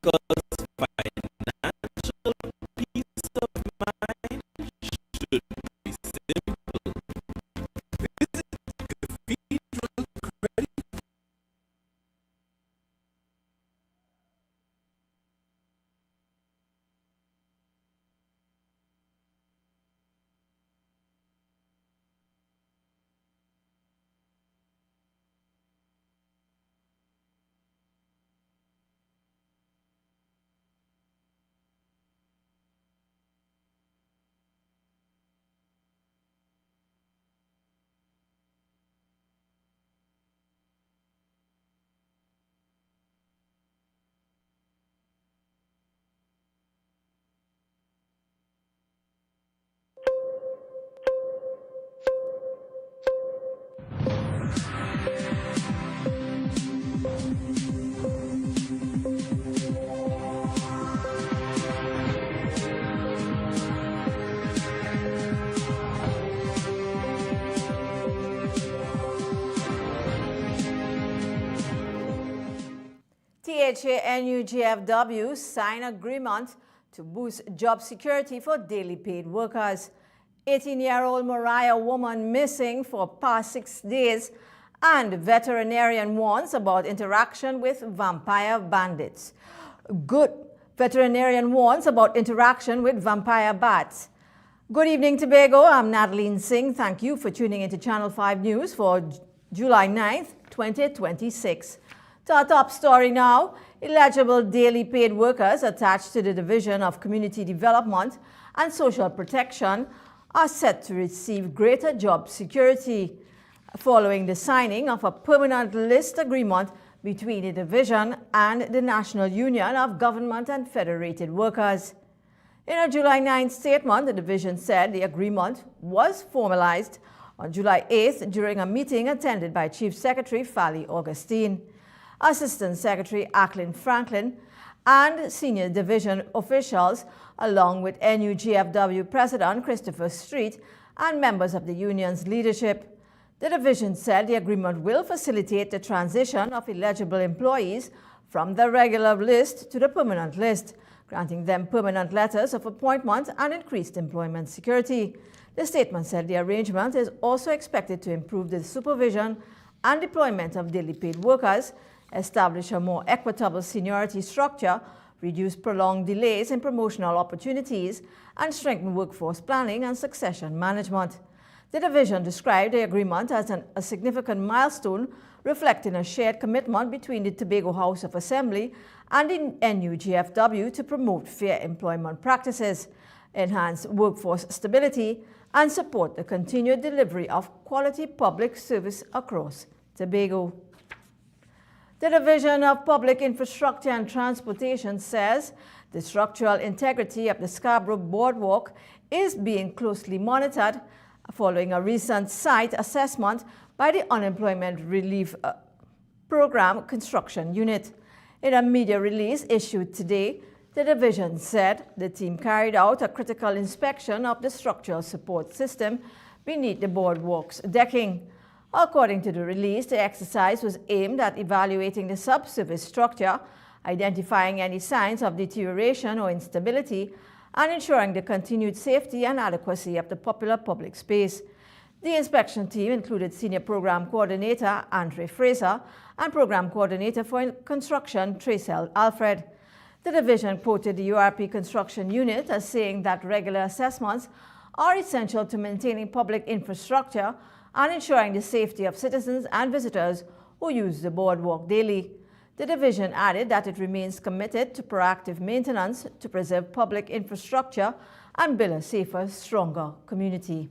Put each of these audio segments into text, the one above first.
because financial peace of mind should be simple. Visit Cathedral Credit. THA-NUGFW signed agreement to boost job security for daily paid workers. 18-year-old Mariah woman missing for past 6 days, and veterinarian warns about interaction with vampire bandits. Veterinarian warns about interaction with vampire bats. Good evening, Tobago. I'm Natalie Singh. Thank you for tuning into Channel 5 News for July 9th, 2026. To our top story now, eligible daily paid workers attached to the Division of Community Development and Social Protection are set to receive greater job security following the signing of a permanent list agreement between the division and the National Union of Government and Federated Workers. In a July 9th statement, the division said the agreement was formalized on July 8th during a meeting attended by Chief Secretary Fally Augustine, Assistant Secretary Acklin Franklin, and senior division officials, along with NUGFW President Christopher Street and members of the union's leadership. The division said the agreement will facilitate the transition of eligible employees from the regular list to the permanent list, granting them permanent letters of appointment and increased employment security. The statement said the arrangement is also expected to improve the supervision and deployment of daily paid workers, establish a more equitable seniority structure, reduce prolonged delays in promotional opportunities, and strengthen workforce planning and succession management. The division described the agreement as a significant milestone, reflecting a shared commitment between the Tobago House of Assembly and the NUGFW to promote fair employment practices, enhance workforce stability, and support the continued delivery of quality public service across Tobago. The Division of Public Infrastructure and Transportation says the structural integrity of the Scarborough Boardwalk is being closely monitored following a recent site assessment by the Unemployment Relief Program Construction Unit. In a media release issued today, the division said the team carried out a critical inspection of the structural support system beneath the boardwalk's decking. According to the release, the exercise was aimed at evaluating the subsurface structure, identifying any signs of deterioration or instability, and ensuring the continued safety and adequacy of the popular public space. The inspection team included Senior Program Coordinator Andre Fraser and Program Coordinator for Construction Tracel Alfred. The division quoted the URP Construction Unit as saying that regular assessments are essential to maintaining public infrastructure and ensuring the safety of citizens and visitors who use the boardwalk daily. The division added that it remains committed to proactive maintenance to preserve public infrastructure and build a safer, stronger community.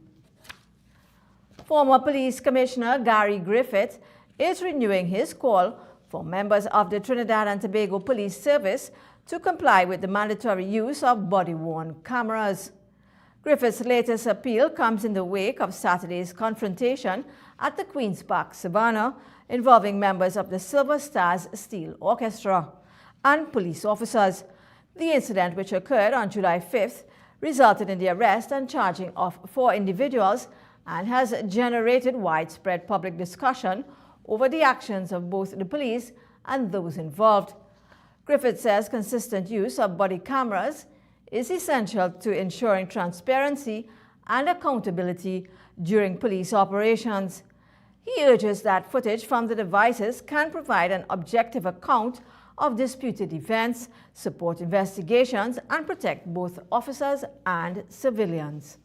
Former Police Commissioner Gary Griffith is renewing his call for members of the Trinidad and Tobago Police Service to comply with the mandatory use of body-worn cameras. Griffith's latest appeal comes in the wake of Saturday's confrontation at the Queen's Park Savannah involving members of the Silver Stars Steel Orchestra and police officers. The incident, which occurred on July 5th, resulted in the arrest and charging of 4 individuals and has generated widespread public discussion over the actions of both the police and those involved. Griffith says consistent use of body cameras is essential to ensuring transparency and accountability during police operations. He urges that footage from the devices can provide an objective account of disputed events, support investigations, and protect both officers and civilians.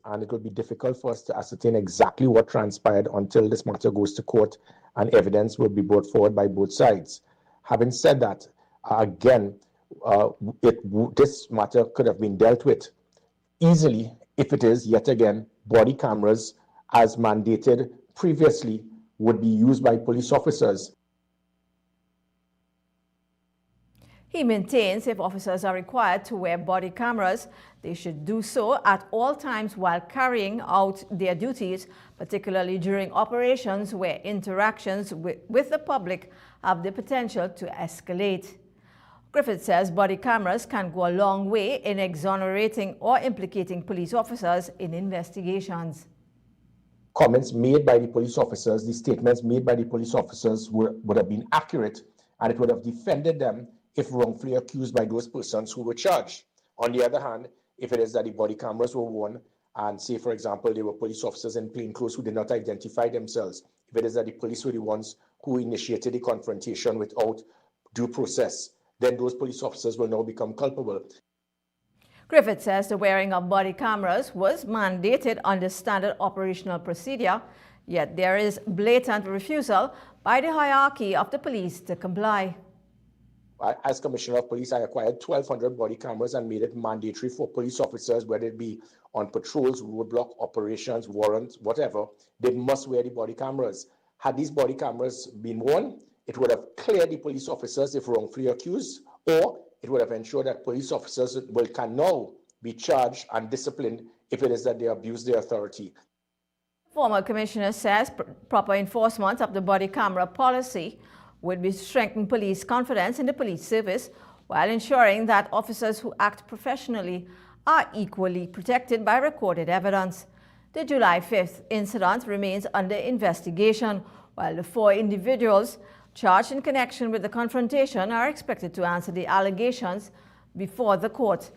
And it would be difficult for us to ascertain exactly what transpired until this matter goes to court and evidence will be brought forward by both sides. Having said that, again, this matter could have been dealt with easily if it is, yet again, body cameras as mandated previously would be used by police officers. He maintains if officers are required to wear body cameras, they should do so at all times while carrying out their duties, particularly during operations where interactions with the public have the potential to escalate. Griffith says body cameras can go a long way in exonerating or implicating police officers in investigations. Comments made by the police officers, the statements made by the police officers would have been accurate, and it would have defended them if wrongfully accused by those persons who were charged. On the other hand, if it is that the body cameras were worn and say, for example, they were police officers in plainclothes who did not identify themselves, if it is that the police were the ones who initiated the confrontation without due process, then those police officers will now become culpable. Griffith says the wearing of body cameras was mandated under standard operational procedure, yet there is blatant refusal by the hierarchy of the police to comply. As Commissioner of Police, I acquired 1,200 body cameras and made it mandatory for police officers, whether it be on patrols, roadblock operations, warrants, whatever, they must wear the body cameras. Had these body cameras been worn, it would have cleared the police officers if wrongfully accused, or it would have ensured that police officers can now be charged and disciplined if it is that they abuse their authority. Former Commissioner says proper enforcement of the body camera policy would be strengthen police confidence in the police service while ensuring that officers who act professionally are equally protected by recorded evidence. The July 5th incident remains under investigation, while the 4 individuals charged in connection with the confrontation are expected to answer the allegations before the court.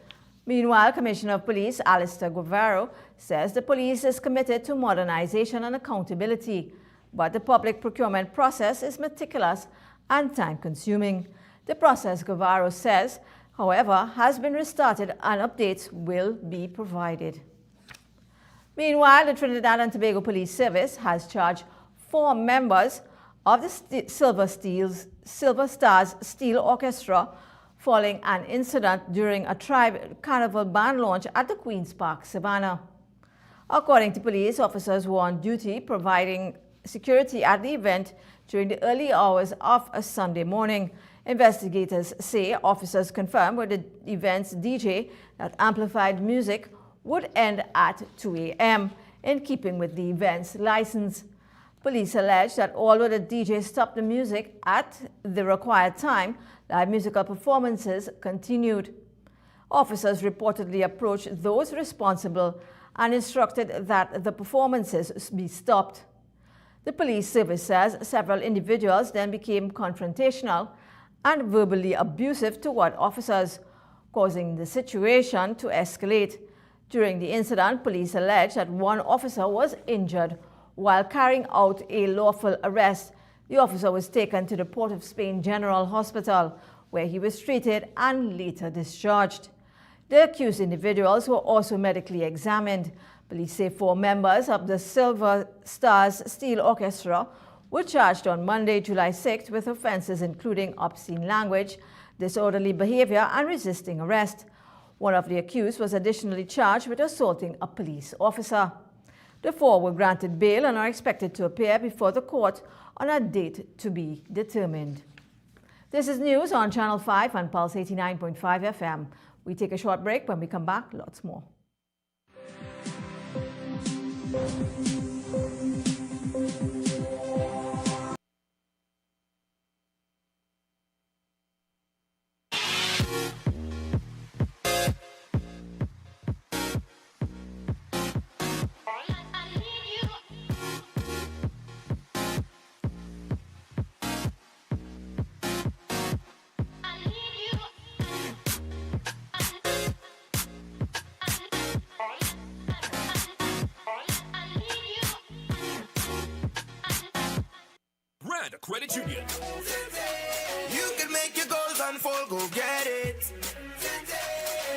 Meanwhile, Commissioner of Police Alistair Guevara says the police is committed to modernization and accountability, but the public procurement process is meticulous and time-consuming. The process, Guevara says, however, has been restarted and updates will be provided. Meanwhile, the Trinidad and Tobago Police Service has charged 4 members of the Silver Stars Steel Orchestra following an incident during a Tribe Carnival band launch at the Queen's Park, Savannah. According to police, officers were on duty providing security at the event during the early hours of a Sunday morning. Investigators say officers confirmed with the event's DJ that amplified music would end at 2 a.m. in keeping with the event's license. Police allege that although the DJ stopped the music at the required time, live musical performances continued. Officers reportedly approached those responsible and instructed that the performances be stopped. The police service says several individuals then became confrontational and verbally abusive toward officers, causing the situation to escalate. During the incident, police allege that 1 officer was injured while carrying out a lawful arrest. The officer was taken to the Port of Spain General Hospital, where he was treated and later discharged. The accused individuals were also medically examined. Police say 4 members of the Silver Stars Steel Orchestra were charged on Monday, July 6th with offenses including obscene language, disorderly behavior, and resisting arrest. One of the accused was additionally charged with assaulting a police officer. The 4 were granted bail and are expected to appear before the court on a date to be determined. This is news on Channel 5 and Pulse 89.5 FM. We take a short break. When we come back, lots more. get it.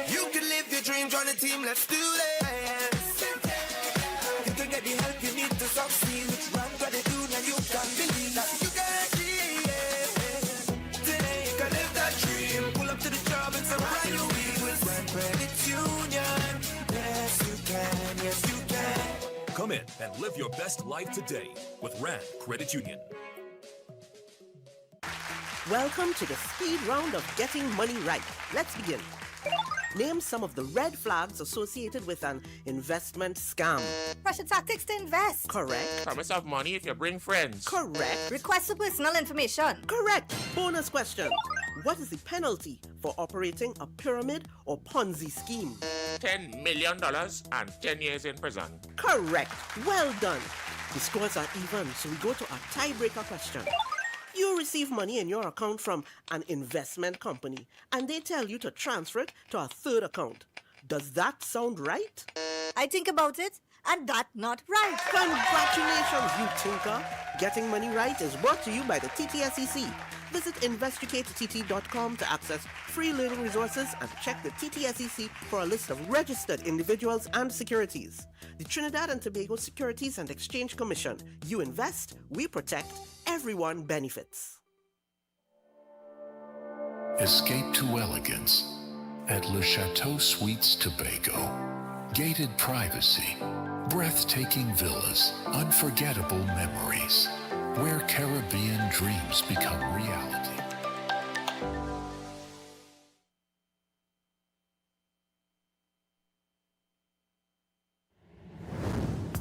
You can live your dream, join the team, let's do this. You can get the help you need to succeed. Which run credit union, you can believe that you can achieve it. Today you can live that dream. Pull up to the job and some brand new week with Rand Credit Union. Yes you can, yes you can. Come in and live your best life today with Rand Credit Union. Welcome to the speed round of getting money right. Let's begin. Name some of the red flags associated with an investment scam. Pressure tactics to invest. Correct. Promise of money if you bring friends. Correct. Request for personal information. Correct. Bonus question. What is the penalty for operating a pyramid or Ponzi scheme? $10 million and 10 years in prison. Correct. Well done. The scores are even, so we go to our tiebreaker question. You receive money in your account from an investment company, and they tell you to transfer it to a third account. Does that sound right? I think about it, and that's not right. Congratulations, you tinker! Getting money right is brought to you by the TTSEC. Visit investigateTT.com to access free learning resources and check the TTSEC for a list of registered individuals and securities. The Trinidad and Tobago Securities and Exchange Commission. You invest, we protect, everyone benefits. Escape to elegance at Le Chateau Suites Tobago. Gated privacy, breathtaking villas, unforgettable memories, where Caribbean dreams become reality.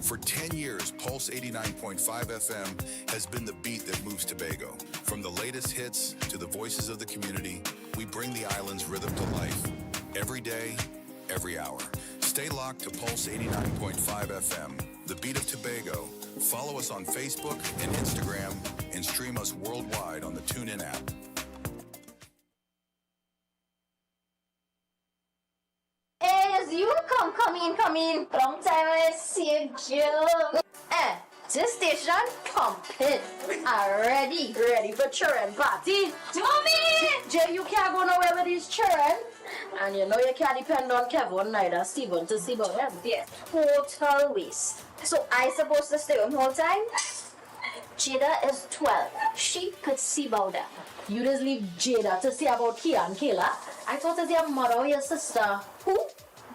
For 10 years, Pulse 89.5 FM has been the beat that moves Tobago. From the latest hits to the voices of the community, we bring the island's rhythm to life. Every day, every hour. Stay locked to Pulse 89.5 FM, the beat of Tobago. Follow us on Facebook and Instagram, and stream us worldwide on the TuneIn app. You come in. Long time I see you. This station complete. Ready for children party. Tommy! Jay, you can't go nowhere with these children. And you know you can't depend on Kevin neither Steven to see about them. Yes. Total waste. So I supposed to stay home whole time? Jada is 12. She could see about them. You just leave Jada to see about Kia and Kayla. I thought it was your mother or your sister. Who?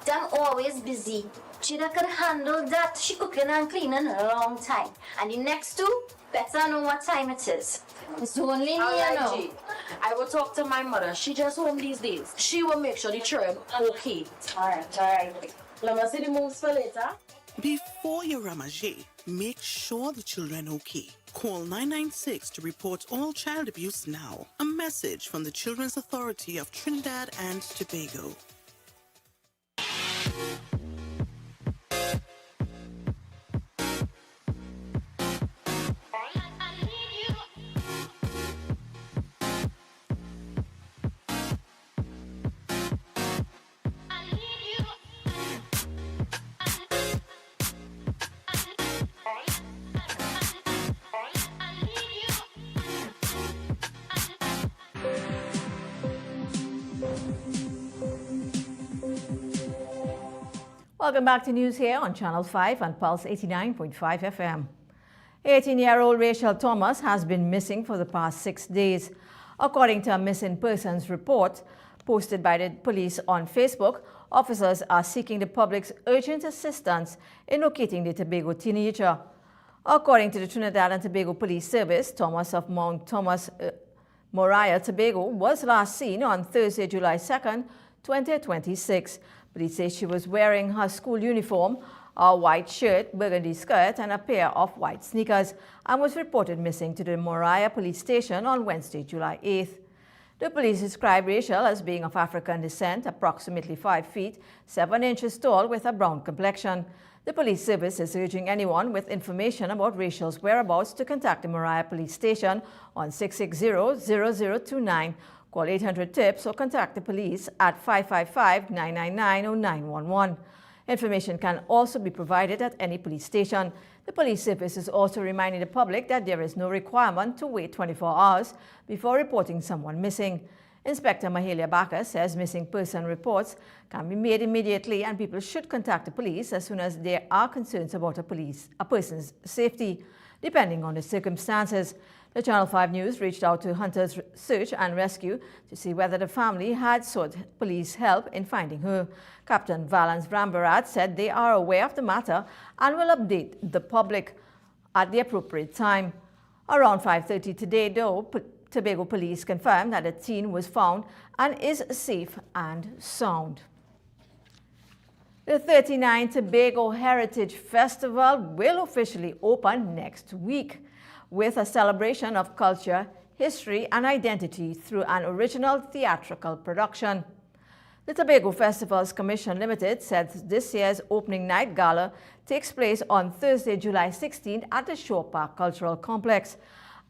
Them always busy. Jada could handle that. She cooking and cleaning a long time. And the next two, better know what time it is. It's only me, you know. I will talk to my mother. She just home these days. She will make sure the children okay. Alright. Let me see the moves for later. Before you ramage, make sure the children okay. Call 996 to report all child abuse now. A message from the Children's Authority of Trinidad and Tobago. Welcome back to news here on Channel 5 and Pulse 89.5 FM. 18-year-old Rachel Thomas has been missing for the past 6 days. According to a missing persons report posted by the police on Facebook, officers are seeking the public's urgent assistance in locating the Tobago teenager. According to the Trinidad and Tobago Police Service, Thomas of Mount Thomas, Moriah, Tobago, was last seen on Thursday, July 2nd, 2026. Police say she was wearing her school uniform, a white shirt, burgundy skirt, and a pair of white sneakers, and was reported missing to the Moriah Police Station on Wednesday, July 8th. The police described Rachel as being of African descent, approximately 5 feet, 7 inches tall, with a brown complexion. The police service is urging anyone with information about Rachel's whereabouts to contact the Moriah Police Station on 660-0029. Call 800-TIPS or contact the police at 555-999-0911. Information can also be provided at any police station. The police service is also reminding the public that there is no requirement to wait 24 hours before reporting someone missing. Inspector Mahalia Bakker says missing person reports can be made immediately and people should contact the police as soon as there are concerns about a person's safety, depending on the circumstances. The Channel 5 News reached out to Hunter's Search and Rescue to see whether the family had sought police help in finding her. Captain Valance Rambarat said they are aware of the matter and will update the public at the appropriate time. Around 5:30 today, though, Tobago police confirmed that the teen was found and is safe and sound. The 39th Tobago Heritage Festival will officially open next week with a celebration of culture, history, and identity through an original theatrical production. The Tobago Festivals Commission Limited said this year's opening night gala takes place on Thursday, July 16th at the Shore Park Cultural Complex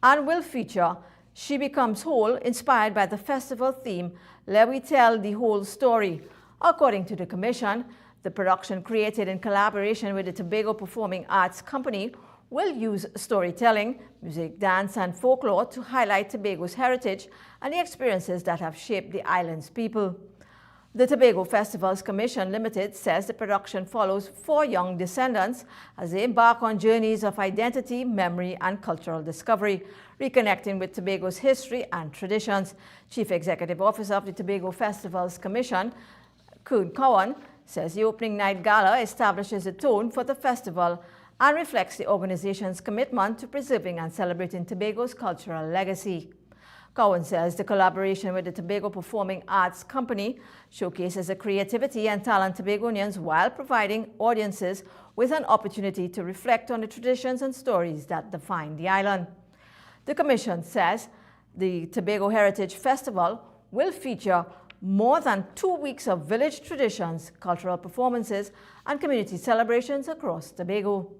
and will feature She Becomes Whole, inspired by the festival theme, Let We Tell the Whole Story. According to the Commission, the production, created in collaboration with the Tobago Performing Arts Company, will use storytelling, music, dance, and folklore to highlight Tobago's heritage and the experiences that have shaped the island's people. The Tobago Festivals Commission Limited says the production follows 4 young descendants as they embark on journeys of identity, memory, and cultural discovery, reconnecting with Tobago's history and traditions. Chief Executive Officer of the Tobago Festivals Commission, Koon Cowan, says the opening night gala establishes a tone for the festival and reflects the organization's commitment to preserving and celebrating Tobago's cultural legacy. Cowan says the collaboration with the Tobago Performing Arts Company showcases the creativity and talent Tobagonians while providing audiences with an opportunity to reflect on the traditions and stories that define the island. The Commission says the Tobago Heritage Festival will feature more than 2 weeks of village traditions, cultural performances, and community celebrations across Tobago.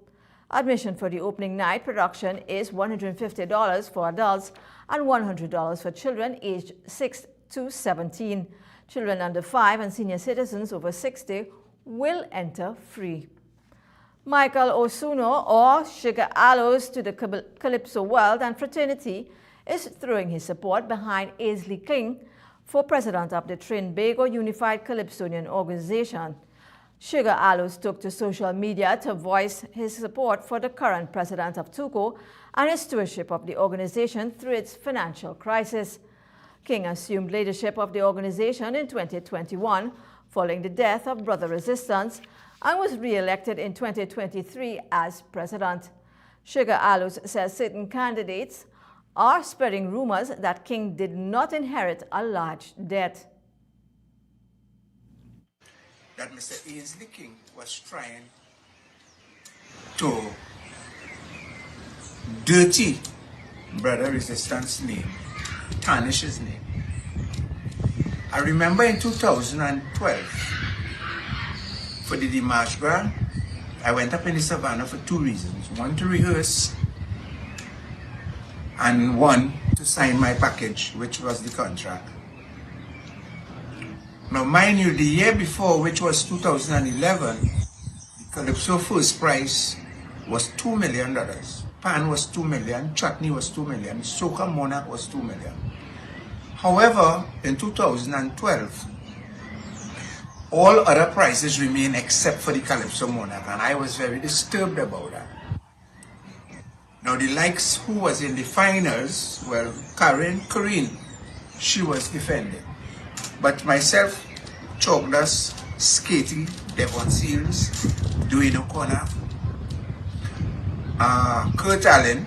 Admission for the opening night production is $150 for adults and $100 for children aged 6 to 17. Children under 5 and senior citizens over 60 will enter free. Michael Osuno, or Sugar Aloes to the Calypso world and fraternity, is throwing his support behind Aisley King for president of the Trinbago Unified Calypsonian Organization. Sugar Aloes took to social media to voice his support for the current president of TUCO and his stewardship of the organization through its financial crisis. King assumed leadership of the organization in 2021 following the death of Brother Resistance and was re-elected in 2023 as president. Sugar Aloes says certain candidates are spreading rumors that King did not inherit a large debt. That Mr. Ainslie King was trying to dirty Brother Resistance name, tarnish his name. I remember in 2012, for the Dimash Grant, I went up in the savannah for 2 reasons. One, to rehearse, and one, to sign my package, which was the contract. Now, mind you, the year before, which was 2011, the Calypso first prize was $2 million. Pan was $2 million, Chutney was $2 million, Soca Monarch was $2 million. However, in 2012, all other prizes remained except for the Calypso Monarch, and I was very disturbed about that. Now, the likes who was in the finals, well, Corinne, she was defending. But myself, Chogdas, Skatey, Devon Seals, Dwayne O'Connor, Kurt Allen,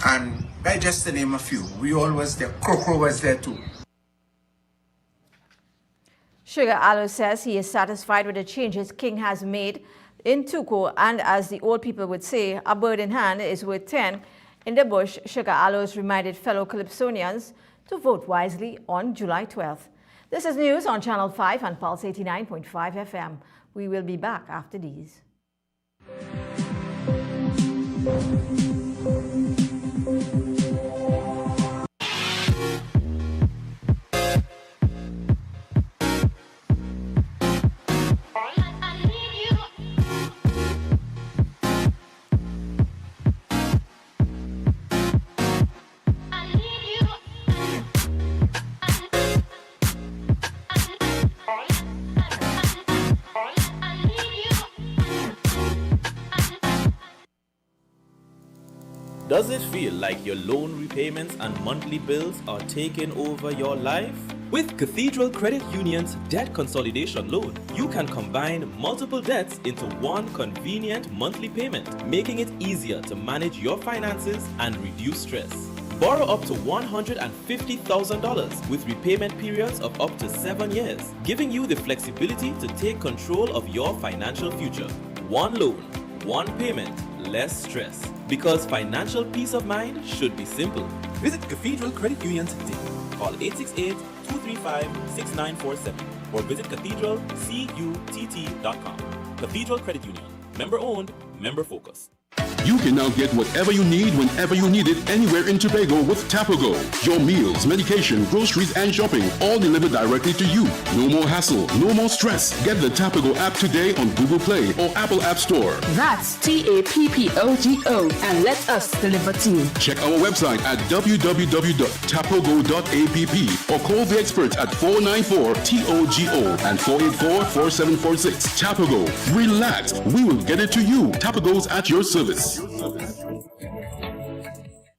and that's just to name a few. We all was there. Crocro was there too. Sugar Aloes says he is satisfied with the changes King has made in TUCO, and as the old people would say, a bird in hand is worth 10. In the bush, Sugar Aloes reminded fellow Calypsonians to vote wisely on July 12th. This is news on Channel 5 and Pulse 89.5 FM. We will be back after these. Does it feel like your loan repayments and monthly bills are taking over your life? With Cathedral Credit Union's debt consolidation loan, you can combine multiple debts into one convenient monthly payment, making it easier to manage your finances and reduce stress. Borrow up to $150,000 with repayment periods of up to 7 years, giving you the flexibility to take control of your financial future. One loan, one payment, less stress. Because financial peace of mind should be simple. Visit Cathedral Credit Union today. Call 868-235-6947 or visit cathedralcutt.com. Cathedral Credit Union. Member owned, member focused. You can now get whatever you need whenever you need it anywhere in Tobago with Tobago. Your meals, medication, groceries, and shopping all delivered directly to you. No more hassle, no more stress. Get the Tobago app today on Google Play or Apple App Store. That's TAPPOGO and let us deliver to you. Check our website at www.tapogo.app or call the experts at 494-TOGO and 484-4746. Tobago. Relax. We will get it to you. Tobago's at your service.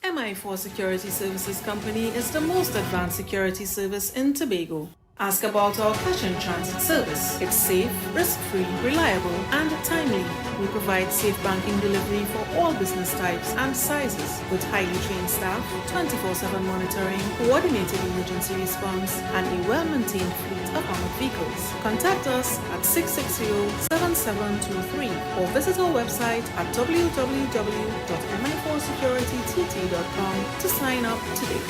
MI4 Security Services Company is the most advanced security service in Tobago. Ask about our cash in transit service. It's safe, risk-free, reliable, and timely. We provide safe banking delivery for all business types and sizes with highly trained staff, 24/7 monitoring, coordinated emergency response, and a well-maintained fleet of armored vehicles. Contact us at 660-7723 or visit our website at www.mi4securitytt.com to sign up today.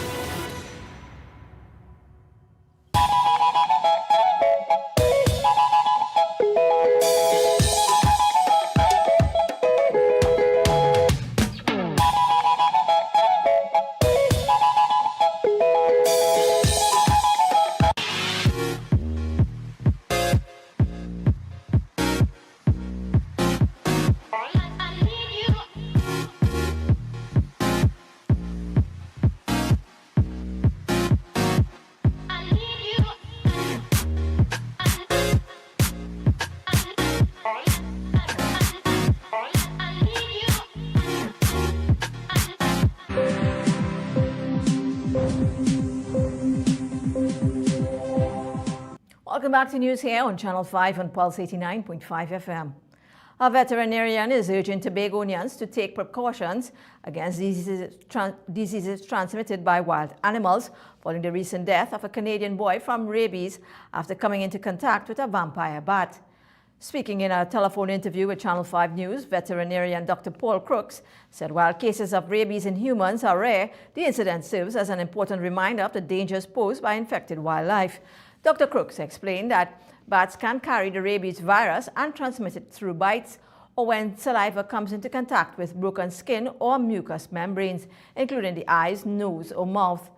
Welcome back to news here on Channel 5 on Pulse 89.5 FM. A veterinarian is urging Tobagonians to take precautions against diseases transmitted by wild animals following the recent death of a Canadian boy from rabies after coming into contact with a vampire bat. Speaking in a telephone interview with Channel 5 News, veterinarian Dr. Paul Crooks said while cases of rabies in humans are rare, the incident serves as an important reminder of the dangers posed by infected wildlife. Dr. Crooks explained that bats can carry the rabies virus and transmit it through bites or when saliva comes into contact with broken skin or mucous membranes, including the eyes, nose, or mouth.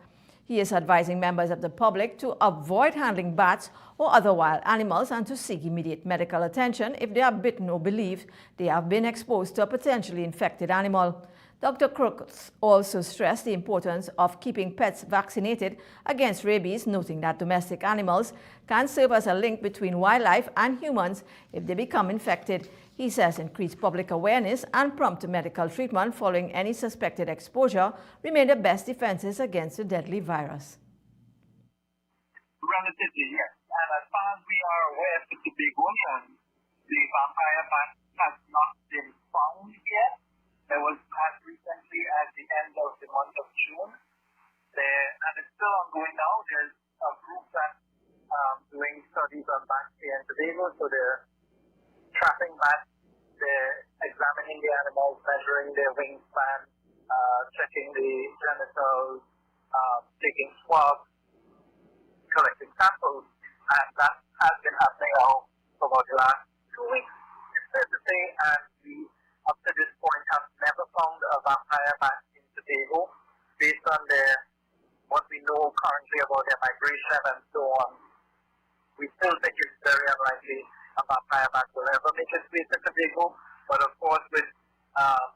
He is advising members of the public to avoid handling bats or other wild animals and to seek immediate medical attention if they are bitten or believe they have been exposed to a potentially infected animal. Dr. Crooks also stressed the importance of keeping pets vaccinated against rabies, noting that domestic animals can serve as a link between wildlife and humans if they become infected. He says increased public awareness and prompt medical treatment following any suspected exposure remain the best defenses against the deadly virus. Relatively, yes. And as far as we are aware, for Tobagonians, the vampire bat has not been found yet. There was as recently as the end of the month of June, and it's still ongoing now. There's a group that's doing studies on bats here in Tobago, so they're trapping bats, they're examining the animals, measuring their wingspan, checking the genitals, taking swabs, collecting samples, and that has been happening now for about the last 2 weeks, it's fair to say, and we up to this point have never found a vampire bat in Tobago based on what we know currently about their migration and so on. We still think it's very unlikely a vampire bat will ever make its way to Tobago, but of course with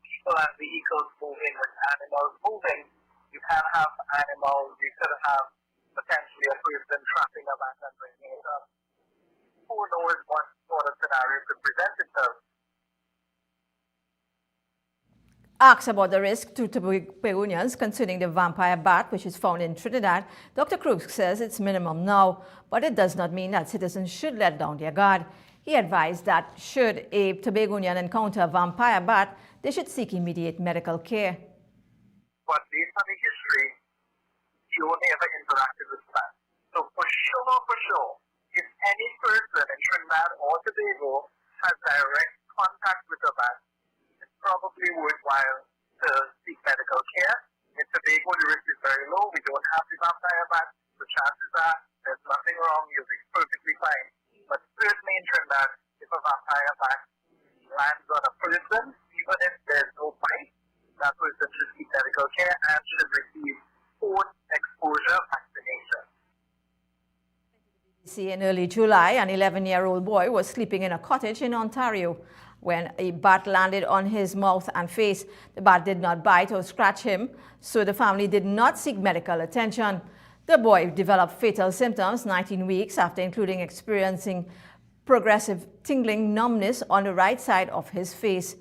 people and vehicles moving, with animals moving, you can have animals, you could have potentially a person trapping a bat and bringing it up. Who knows what sort of scenario could present itself? Asked about the risk to Tobagonians concerning the vampire bat, which is found in Trinidad, Dr. Crooks says it's minimum now, but it does not mean that citizens should let down their guard. He advised that should a Tobagonian encounter a vampire bat, they should seek immediate medical care. But based on the history, he only ever interacted with bats. So for sure, if any person in Trinidad or Tobago has direct contact with a bat, it's probably worthwhile to seek medical care. In Tobago, the risk is very low. We don't have the vampire bat. The chances are there's nothing wrong. You'll be perfectly fine. But certainly in Trinidad, if a vampire bat lands on a person, even if there's no bite, that person should seek medical care and should receive post-exposure vaccination. In early July, an 11-year-old boy was sleeping in a cottage in Ontario when a bat landed on his mouth and face. The bat did not bite or scratch him, so the family did not seek medical attention. The boy developed fatal symptoms 19 weeks after, including experiencing progressive tingling numbness on the right side of his face,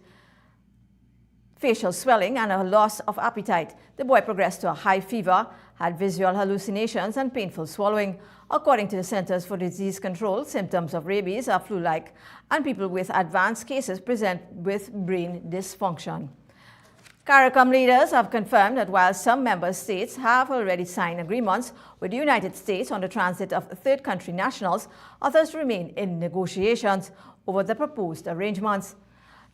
facial swelling, and a loss of appetite. The boy progressed to a high fever, had visual hallucinations, and painful swallowing. According to the Centers for Disease Control, symptoms of rabies are flu-like, and people with advanced cases present with brain dysfunction. CARICOM leaders have confirmed that while some member states have already signed agreements with the United States on the transit of third country nationals, others remain in negotiations over the proposed arrangements.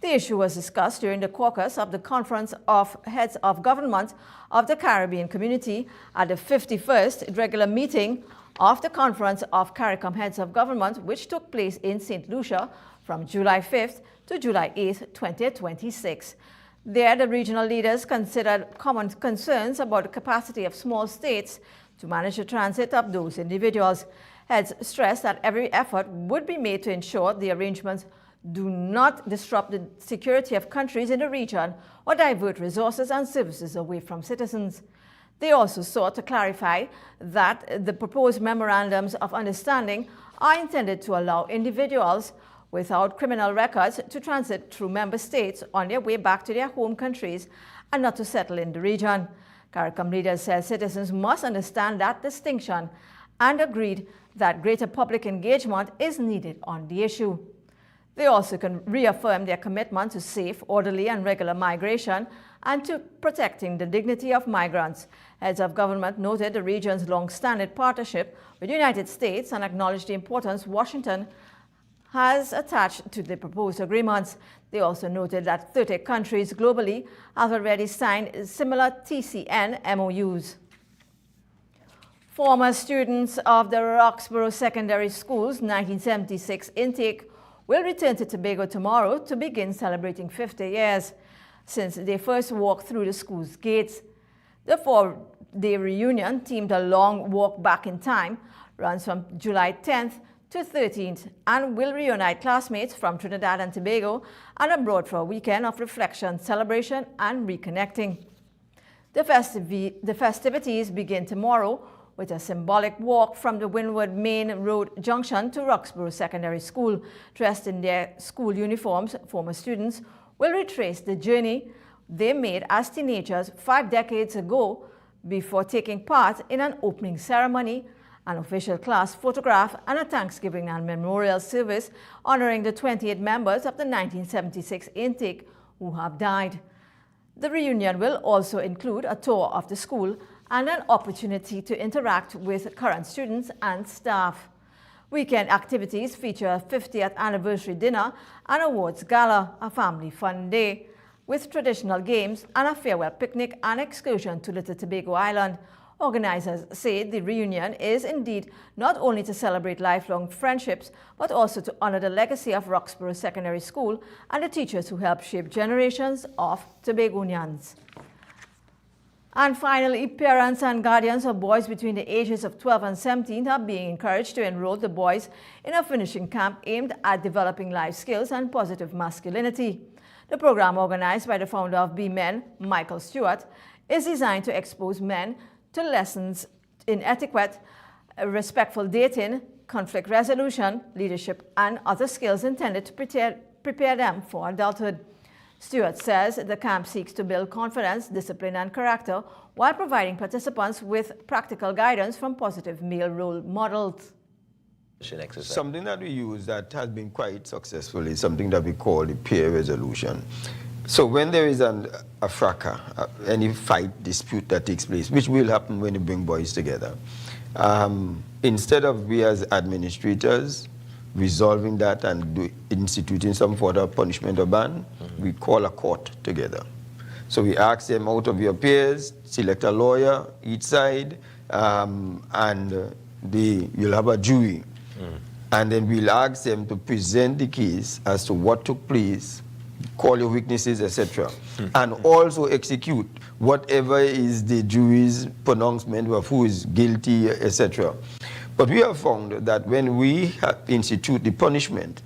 The issue was discussed during the caucus of the Conference of Heads of Government of the Caribbean Community at the 51st regular meeting of the Conference of CARICOM Heads of Government, which took place in St. Lucia from July 5th to July 8th, 2026. There, the regional leaders considered common concerns about the capacity of small states to manage the transit of those individuals. Heads stressed that every effort would be made to ensure the arrangements do not disrupt the security of countries in the region or divert resources and services away from citizens. They also sought to clarify that the proposed memorandums of understanding are intended to allow individuals without criminal records to transit through member states on their way back to their home countries and not to settle in the region. CARICOM leaders said citizens must understand that distinction and agreed that greater public engagement is needed on the issue. They also can reaffirm their commitment to safe, orderly, and regular migration and to protecting the dignity of migrants. Heads of government noted the region's long-standing partnership with the United States and acknowledged the importance Washington has attached to the proposed agreements. They also noted that 30 countries globally have already signed similar TCN MOUs. Former students of the Roxborough Secondary School's 1976 intake will return to Tobago tomorrow to begin celebrating 50 years since they first walked through the school's gates. The four-day reunion, themed a long walk back in time, runs from July 10th to 13th and will reunite classmates from Trinidad and Tobago and abroad for a weekend of reflection, celebration, and reconnecting. The festivities begin tomorrow with a symbolic walk from the Windward Main Road Junction to Roxborough Secondary School. Dressed in their school uniforms, former students will retrace the journey they made as teenagers 5 decades ago before taking part in an opening ceremony, an official class photograph, and a Thanksgiving and memorial service honoring the 28 members of the 1976 intake who have died. The reunion will also include a tour of the school and an opportunity to interact with current students and staff. Weekend activities feature a 50th anniversary dinner and awards gala, a family fun day, with traditional games and a farewell picnic and excursion to Little Tobago Island. Organizers say the reunion is indeed not only to celebrate lifelong friendships, but also to honor the legacy of Roxborough Secondary School and the teachers who helped shape generations of Tobagonians. And finally, parents and guardians of boys between the ages of 12 and 17 are being encouraged to enroll the boys in a finishing camp aimed at developing life skills and positive masculinity. The program, organized by the founder of Be Men, Michael Stewart, is designed to expose men to lessons in etiquette, respectful dating, conflict resolution, leadership, and other skills intended to prepare them for adulthood. Stewart says the camp seeks to build confidence, discipline, and character while providing participants with practical guidance from positive male role models. Something that we use that has been quite successful is something that we call the peer resolution. So when there is a fracas, any fight, dispute that takes place, which will happen when you bring boys together, instead of we as administrators resolving that and instituting some sort of punishment or ban, we call a court together. So we ask them, out of your peers, select a lawyer each side, and you'll have a jury. And then we'll ask them to present the case as to what took place, call your witnesses, etc. And also execute whatever is the jury's pronouncement of who is guilty, etc. But we have found that when we institute the punishment,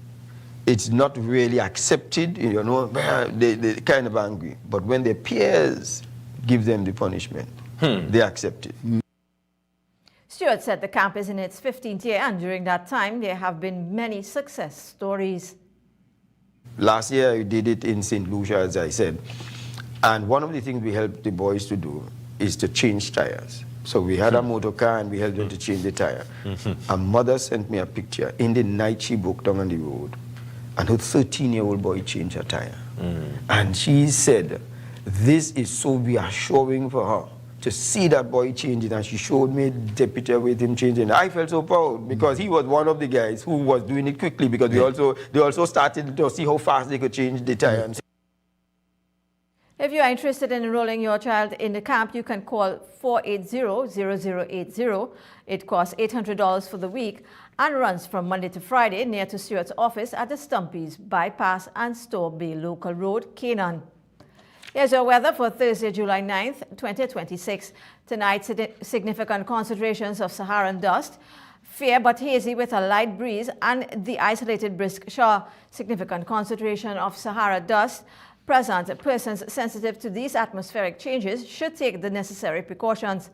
it's not really accepted, you know, they're kind of angry. But when their peers give them the punishment, they accept it. Stewart said the camp is in its 15th year, and during that time, there have been many success stories. Last year, we did it in St. Lucia, as I said. And one of the things we helped the boys to do is to change tires. So we had a motor car and we helped them to change the tire. A mother sent me a picture. In the night, she broke down on the road, and her 13-year-old boy changed her tire. And she said, this is so reassuring for her to see that boy changing, and she showed me the picture with him changing. I felt so proud because he was one of the guys who was doing it quickly, because they also started to see how fast they could change the tire. If you are interested in enrolling your child in the camp, you can call 480-0080. It costs $800 for the week and runs from Monday to Friday near to Stewart's office at the Stumpies Bypass and Store Bay Local Road, Canaan. Here's your weather for Thursday, July 9th, 2026. Tonight, significant concentrations of Saharan dust, fair but hazy with a light breeze, and the isolated brisk shower. Significant concentration of Sahara dust present. Persons sensitive to these atmospheric changes should take the necessary precautions.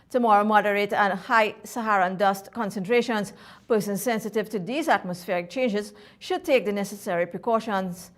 Tomorrow, moderate and high Saharan dust concentrations. Persons sensitive to these atmospheric changes should take the necessary precautions.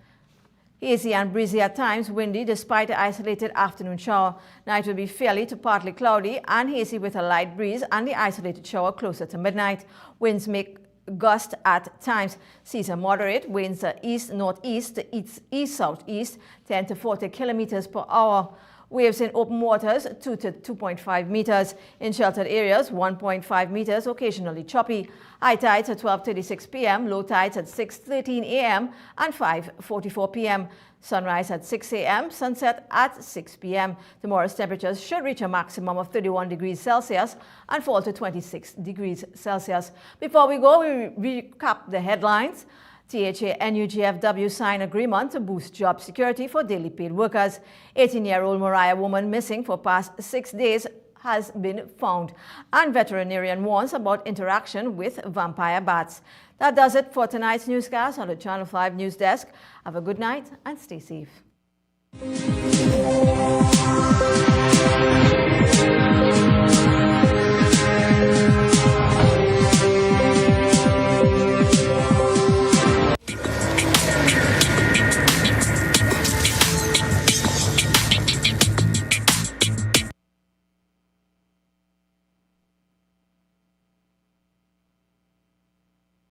Hazy and breezy at times, windy despite the isolated afternoon shower. Night will be fairly to partly cloudy and hazy with a light breeze and the isolated shower closer to midnight. Winds may gust at times. Seas are moderate. Winds are east-northeast to east-southeast, 10 to 40 kilometers per hour. Waves in open waters, 2 to 2.5 meters. In sheltered areas, 1.5 meters, occasionally choppy. High tides at 12:36 p.m., low tides at 6:13 a.m. and 5:44 p.m. Sunrise at 6 a.m., sunset at 6 p.m. Tomorrow's temperatures should reach a maximum of 31 degrees Celsius and fall to 26 degrees Celsius. Before we go, we recap the headlines. THA-NUGFW signed agreement to boost job security for daily paid workers. 18-year-old Mariah woman missing for past 6 days has been found. And veterinarian warns about interaction with vampire bats. That does it for tonight's newscast on the Channel 5 News Desk. Have a good night and stay safe.